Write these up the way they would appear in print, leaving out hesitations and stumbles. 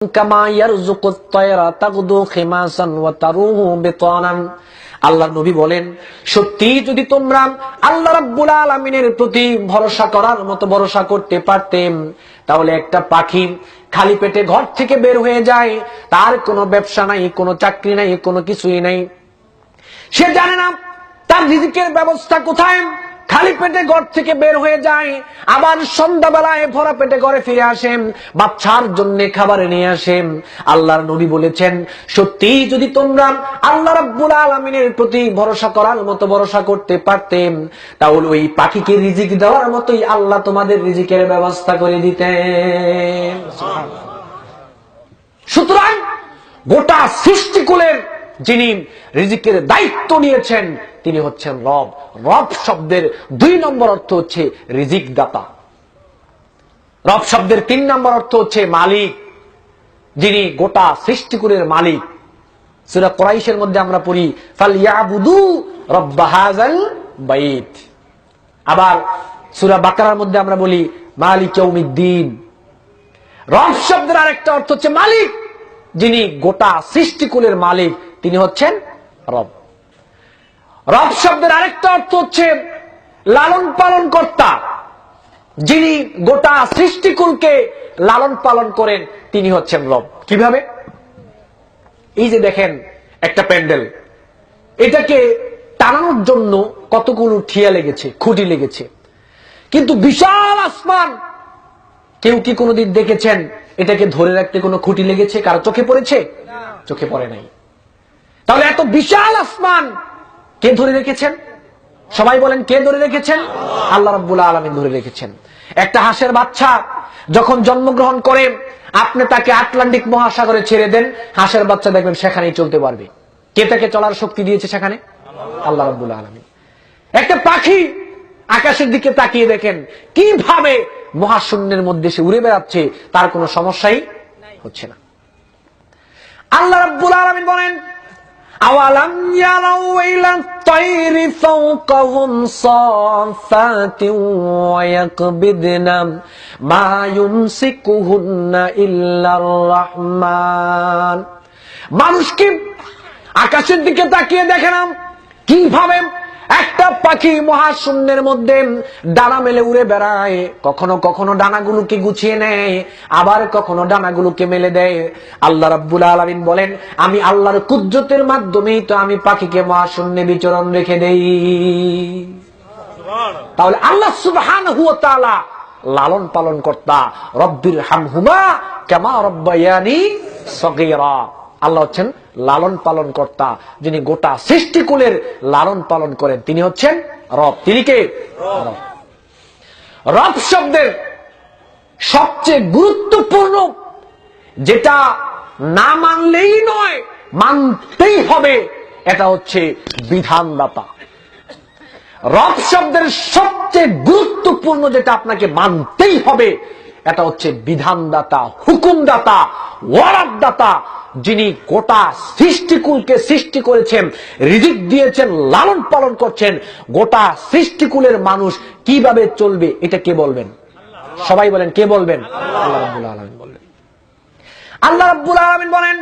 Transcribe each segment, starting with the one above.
কামা ইয়ারযুকুত তায়রা তাগদু খিমাসান ওয়া তারুহু বিতানান। আল্লাহর নবী বলেন, সত্যি যদি তোমরা আল্লাহ রাব্বুল আলামিনের প্রতি ভরসা করার মতো ভরসা করতে পারতেন, তাহলে একটা পাখি খালি পেটে ঘর থেকে বের হয়ে যায়, তার কোনো ব্যবসা নাই, কোনো চাকরি নাই, কোনো কিছুই নাই, সে জানে না তার রিজিকের ব্যবস্থা কোথায়, খালি পেটে ঘর থেকে বের হয়ে যায়, আবার সন্ধ্যাবেলায় ভরা পেটে ঘরে ফিরে আসেন, বাচ্চার জন্য খাবার নিয়ে আসেন। আল্লাহর নবী বলেছেন, সত্যি যদি তোমরা আল্লাহ রাব্বুল আলামিনের প্রতি ভরসা করার মতো ভরসা করতে পারতেন, তাহলে ওই পাখিকে রিজিক দেওয়ার মতোই আল্লাহ তোমাদের রিজিকের ব্যবস্থা করে দিতেন। সুতরাং গোটা সৃষ্টিকুলের যিনি রিজিকের দায়িত্ব নিয়েছেন তিনি হচ্ছেন রব। রব শব্দের 2 নম্বর অর্থ হচ্ছে রিজিক দাতা। রব শব্দের 3 নম্বর অর্থ হচ্ছে মালিক, যিনি গোটা সৃষ্টিকুলের মালিক। সূরা কুরাইশের মধ্যে আমরা পড়ি, ফালইয়াবুদু রাব্ব হাযাল বাইত। আবার সূরা বাকারার মধ্যে আমরা বলি মালিক ইয়াউমিদ্দিন। রব শব্দের আরেকটা অর্থ হচ্ছে মালিক, যিনি গোটা সৃষ্টিকুলের মালিক, তিনি হচ্ছেন রব। রব শব্দের আরেকটা অর্থ হচ্ছে লালন পালন কর্তা, যিনি গোটা সৃষ্টিকুলকে লালন পালন করেন, তিনি হচ্ছেন রব। কিভাবে? এই যে দেখেন একটা প্যান্ডেল, এটাকে টানানোর জন্য কতগুলো ঠিয়া লেগেছে, খুঁটি লেগেছে, কিন্তু বিশাল আসমান, কেউ কি কোনোদিন দেখেছেন এটাকে ধরে রাখতে কোনো খুঁটি লেগেছে? কারো চোখে পড়েছে? চোখে পড়ে নাই। তাহলে এত বিশাল আসমান কে ধরে রেখেছেন? সবাই বলেন, কে ধরে রেখেছেন? আল্লাহ রাব্বুল আলামিন ধরে রেখেছেন। একটা হাঁসের বাচ্চা যখন জন্মগ্রহণ করে, আপনি তাকে আটলান্টিক মহাসাগরে ছেড়ে দেন, হাঁসের বাচ্চা দেখবেন সেখানেই চলতে পারবে। কে তাকে চলার শক্তি দিয়েছে সেখানে? আল্লাহ রাব্বুল আলামিন। একটা পাখি আকাশের দিকে তাকিয়ে দেখেন কিভাবে মহাশূন্যের মধ্যে সে উড়ে বেড়াচ্ছে, তার কোনো সমস্যাই হচ্ছে না। আল্লাহ রাব্বুল আলামিন বলেন, আওয়ালাম ইয়ারাউ ইলা তায়রি ফাওকাহুম সাফাতিন ওয়া ইয়াকবিদনা মা ইউমসিকুহুন্না ইল্লার রাহমান। মানুষ কি আকাশের দিকে তাকিয়ে দেখে না কিভাবে একটা পাখি মহাশূন্যের মধ্যে ডানা মেলে উড়ে বেড়ায়? কখনো কখনো ডানাগুলোকে গুছিয়ে নেয়, আবার কখনো ডানাগুলোকে মেলে দেয়। আল্লাহ রাব্বুল আলামিন বলেন, আমি আল্লাহর কুদরতের মাধ্যমেই তো আমি পাখিকে মহাশূন্যে বিচরণ রেখে দেই। তাহলে আল্লাহ সুবহানাহু ওয়া তাআলা লালন পালন কর্তা। রব্বির হামহুমা কামা রাব্বায়ানি সগীরা। আল্লাহ হচ্ছেন লালন পালন কর্তা, যিনি গোটা সৃষ্টিকুলের লালন পালন করেন, তিনি হচ্ছেন রব। তিনি কে? রব। রব শব্দের সবচেয়ে গুরুত্বপূর্ণ, যেটা না মানলেই নয়, মানতেই হবে, এটা হচ্ছে বিধানদাতা। রব শব্দের সবচেয়ে গুরুত্বপূর্ণ যেটা আপনাকে মানতেই হবে, এটা হচ্ছে বিধানদাতা, হুকুমদাতা, ওয়ারাদদাতা, যিনি গোটা সৃষ্টিকুলকে সৃষ্টি করেছেন, রিজিক দিয়েছেন, লালন পালন করছেন। গোটা সৃষ্টিকুলের মানুষ কিভাবে চলবে এটা কে বলবেন? সবাই বলেন, কে বলবেন? আল্লাহ রাব্বুল আলামিন বলবেন। আল্লাহ রাব্বুল আলামিন বলেন,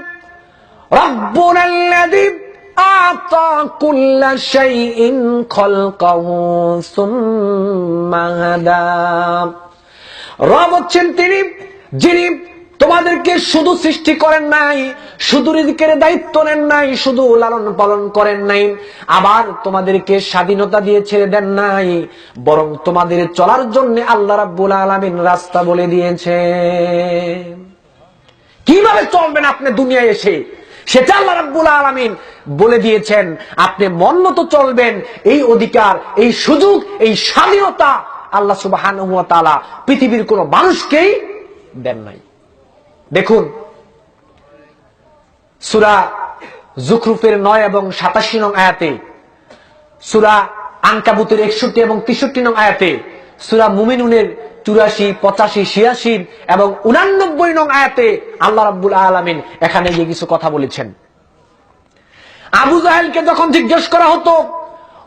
রাব্বুনাল্লাযী আ'তা কুল্লা শাইইন খালকাহু সুম্মা হাদা। রব হচ্ছেন তিনি, যিনি তোমাদেরকে শুধু সৃষ্টি করেন নাই, শুধু রিজিকের দায়িত্ব নেন নাই, শুধু লালন পালন করেন নাই, আবার তোমাদেরকে স্বাধীনতা দিয়ে ছেড়ে দেন নাই, বরং তোমাদের চলার জন্য আল্লাহ রাব্বুল আলামিন রাস্তা বলে দিয়েছে। কিভাবে চলবেন আপনি দুনিয়ায় এসে, সেটা আল্লাহ রাব্বুল আলামিন বলে দিয়েছেন। আপনি মন মতো চলবেন, এই অধিকার, এই সুযোগ, এই স্বাধীনতা আল্লাহ সুবহানাহু ওয়া তাআলা পৃথিবীর কোন মানুষকেই দেন নাই। দেখুন সূরা যুখরুফের 9 এবং 87 নং আয়াতে, সূরা আনকাবুতের 61 এবং 63 নং আয়াতে, সূরা মুমিনুনের 84, 85, 86 এবং 89 নং আয়াতে আল্লাহ রাব্বুল আলামিন এখানে গিয়ে কিছু কথা বলেছেন। আবু জাহেলকে যখন জিজ্ঞেস করা হতো,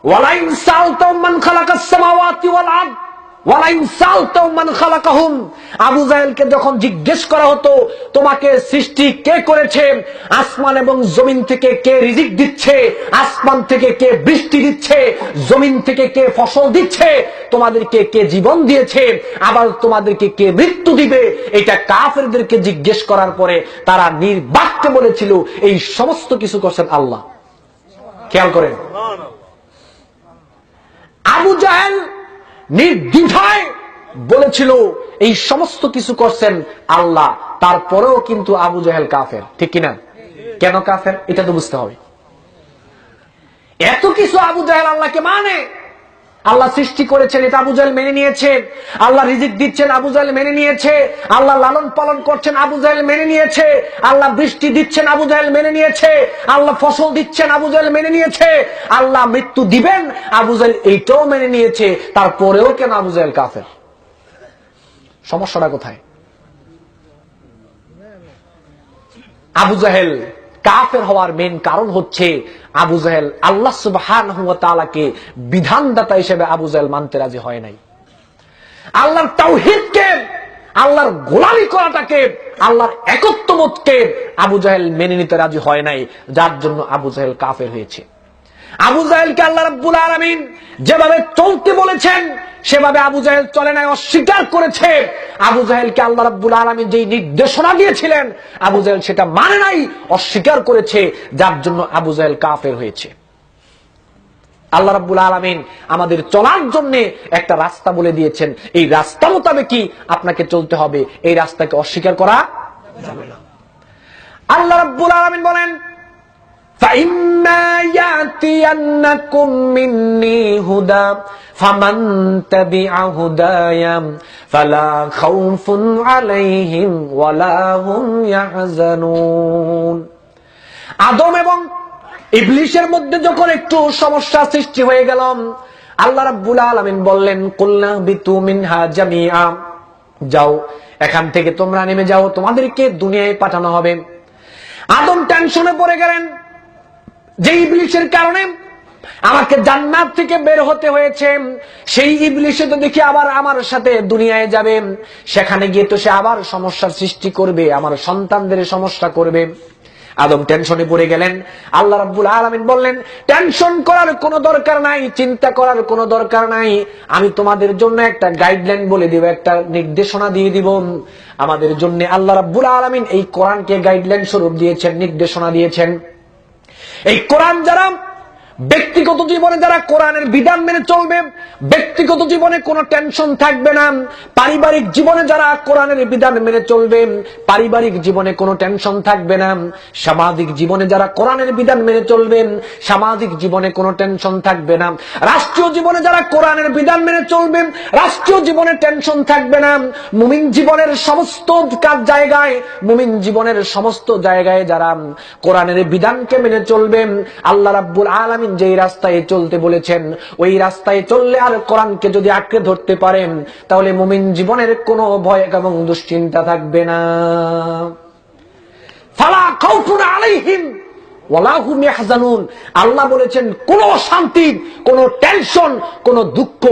ওয়ালাইন সালতাম মান খালাকাস সামাওয়াতি ওয়াল আরদ, আবু জাহেলকে যখন জিজ্ঞেস করা হতো তোমাকে সৃষ্টি কে করেছে, আসমান এবং জমিন থেকে কে রিজিক দিচ্ছে, আসমান থেকে কে বৃষ্টি দিচ্ছে, জমিন থেকে কে ফসল দিচ্ছে, তোমাদেরকে কে জীবন দিয়েছে, আবার তোমাদেরকে কে মৃত্যু দিবে, এটা কাফেরদেরকে জিজ্ঞেস করার পরে তারা নির্বাক্যে বলেছিল এই সমস্ত কিছু করছেন আল্লাহ। খেয়াল করেন, আবু জাহেল নির্দ্বিধায় বলেছিল এই সমস্ত কিছু করছেন আল্লাহ, তারপরেও কিন্তু আবু জাহেল কাফের, ঠিক কিনা? কেন কাফের এটা তো বুঝতে হবে। এত কিছু আবু জাহেল আল্লাহকে মানে, আল্লাহ সৃষ্টি করেছেন এটা আবু জাহেল মেনে নিয়েছে, আল্লাহ রিজিক দিচ্ছেন আবু জাহেল মেনে নিয়েছে, আল্লাহ লালন পালন করছেন আবু জাহেল মেনে নিয়েছে, আল্লাহ বৃষ্টি দিচ্ছেন আবু জাহেল মেনে নিয়েছে, আল্লাহ ফসল দিচ্ছেন আবু জাহেল মেনে নিয়েছে, আল্লাহ মৃত্যু দিবেন আবু জাহেল এইটাও মেনে নিয়েছে, তারপরেও কেন আবু জাহেল কাফের? সমস্যাটা কোথায়? আবু জাহেল কাফের হওয়ার মেন কারণ হচ্ছে আবু জাহেল আল্লাহ সুবহানাহু ওয়া তাআলাকে বিধানদাতা হিসেবে আবু জাহেল মানতে রাজি হয় নাই। আল্লাহর তাওহীদকে, আল্লাহর গোলামি করাটাকে, আল্লাহর একত্ববোধকে আবু জাহেল মেনে নিতে রাজি হয় নাই, যার জন্য আবু জাহেল কাফের হয়েছে। আবু জাহেলকে আল্লাহ রাব্বুল আলামিন যেভাবে চলতে বলেছেন সেভাবে আবু জাহেল চলে নাই, অস্বীকার করেছে। আবু জাহেলকে আল্লাহ রাব্বুল আলামিন যেই নির্দেশনা দিয়েছিলেন আবু জাহেল সেটা মানে নাই, অস্বীকার করেছে, যার জন্য আবু জাহেল কাফের হয়েছে। আল্লাহ রাব্বুল আলামিন আমাদের চলার জন্য একটা রাস্তা বলে দিয়েছেন, এই রাস্তা মোতাবেকই আপনাকে চলতে হবে, এই রাস্তাকে অস্বীকার করা যাবে না। আল্লাহ রাব্বুল আলামিন বলেন فَإِمَّا يَأْتِيَنَّكُم مِّنِّي هُدًى فَمَن تَبِعَ هُدَايَ فَلَا خَوْفٌ عَلَيْهِمْ وَلَا هُمْ يَحْزَنُونَ। আদম এবং ইবলিসের মধ্যে যখন একটু সমস্যা সৃষ্টি হয়ে গেল, আল্লাহ রাব্বুল আলামিন বললেন কুলনা বিতু মিনহা জামিআ, যাও এখান থেকে তোমরা নেমে যাও, তোমাদেরকে দুনিয়ায় পাঠানো হবে। আদম টেনশনে পড়ে গেলেন যে ইবলিসের কারণে আমাকে জান্নাত থেকে বের হতে হয়েছে, সেই ইবলিসে তো দেখি আবার আমার সাথে দুনিয়ায় যাবে, সেখানে গিয়ে তো সে আবার সমস্যার সৃষ্টি করবে, আমার সন্তানদের সমস্যা করবে। আদম টেনশনে পড়ে গেলেন। আল্লাহ রাব্বুল আলামিন বললেন টেনশন করার কোনো দরকার নাই, চিন্তা করার কোনো দরকার নাই, আমি তোমাদের জন্য একটা গাইডলাইন বলে দিব, একটা নির্দেশনা দিয়ে দিব। আমাদের জন্য আল্লাহ রাব্বুল আলামিন এই কোরআনকে গাইডলাইন স্বরূপ দিয়েছেন, নির্দেশনা দিয়েছেন। এই কোরআন যারা ব্যক্তিগত জীবনে যারা কোরআনের বিধান মেনে চলবে, ব্যক্তিগত জীবনে কোনো টেনশন থাকবে না। পারিবারিক জীবনে যারা কোরআনের বিধান মেনে চলবে, পারিবারিক জীবনে কোনো টেনশন থাকবে না। সামাজিক জীবনে যারা কোরআনের বিধান মেনে চলবেন, সামাজিক জীবনে কোনো টেনশন থাকবে না। রাষ্ট্রীয় জীবনে যারা কোরআনের বিধান মেনে চলবেন, রাষ্ট্রীয় জীবনে টেনশন থাকবে না। মুমিন জীবনের সমস্ত জায়গায়, মুমিন জীবনের সমস্ত জায়গায় যারা কোরআনের বিধানকে মেনে চলবেন, আল্লাহ রাব্বুল আলামিন যেই রাস্তায় চলতে বলেছেন ওই রাস্তায় চললে আর কোরআনকে যদি আঁকড়ে ধরতে পারেন, তাহলে মুমিন জীবনের কোনো ভয় এবং দুশ্চিন্তা থাকবে না। ফালা খাউফুন আলাইহিম ওয়ালা হুম ইয়াহজানুন। আল্লাহ বলেছেন কোনো শান্তি, কোনো টেনশন, কোনো দুঃখ